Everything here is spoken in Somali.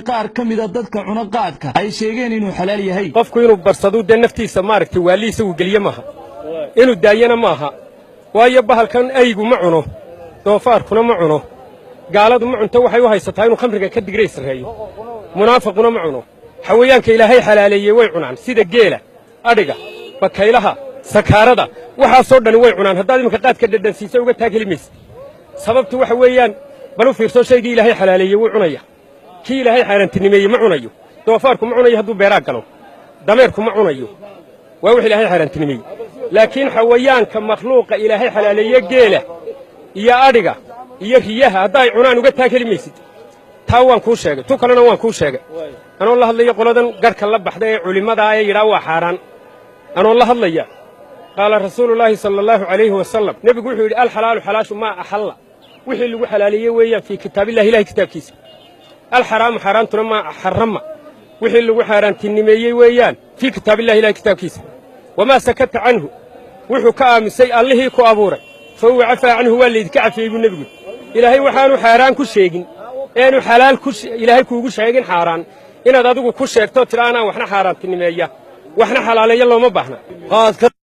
qaar ka mid ah dadka cuna qaadka ay sheegeen inuu xalaal yahay qofku inuu barsado de naftiisa maaragtay waaliisa uu geliye maaha inuu daayana maaha waayo bahalkan aygu ma cuno doofaarkuna ma cuno gaaladu ma cunto waxay u haysataa inuu khamriga ka digray sareeyo munaafiquna ma cuno xawayaanka ilaahay xalaaleeyay way cunaan sida geela adhiga bakaylaha sakaarada waxa soo dhan way cunaan haddaad imka qaadka dhadhansiisa uga taagelimaysa sababtu waxa weeyaan bal u fiirso shaygii ilaahay xalaaleeyay wuu cunaya kii ilaahay xaaraantinimeeyey ma cunayo doofaarku ma cunayo hadduu beeraa galo dameerku ma cunayo waa wix ilaahay xaaraantinimeeyey laakiin xawayaanka makhluuqa ilaahay xalaaleeyay geela iyo adhiga iyo riyaha hadday cunaan uga taagelimaysid taa waan kuu sheegay tu kalena waan kuu sheegay anoo la hadlaya qoladan garka la baxda ee culimada ee yidhaa waa xaaraan anoo la hadlaya qaala rasuulullaahi sala allahu calayhi wasalam nebigu wuxuu yidhi alxalaalu xalaashu maa axalla wixii lagu xalaaleeyey weeyaan fii kitaabillahi ilahay kitaabkiisa alxaraamu xaaraantuna maa xarama wixii lagu xaaraantinimeeyey weeyaan fii kitaabillahi ilahay kitaabkiisa wamaa sakata canhu wuxuu ka aamusay allihii ku abuuray fa huwa cafaa canhu waa laydinka cafiyey buu nebigu ilaahay waxaanu xaaraan ku sheegin eenu xalaal ilaahay kuugu sheegin xaaraan inaad adigu ku sheegto tira anaan waxna xaaraantinimeeya waxna xalaaleeya looma baahna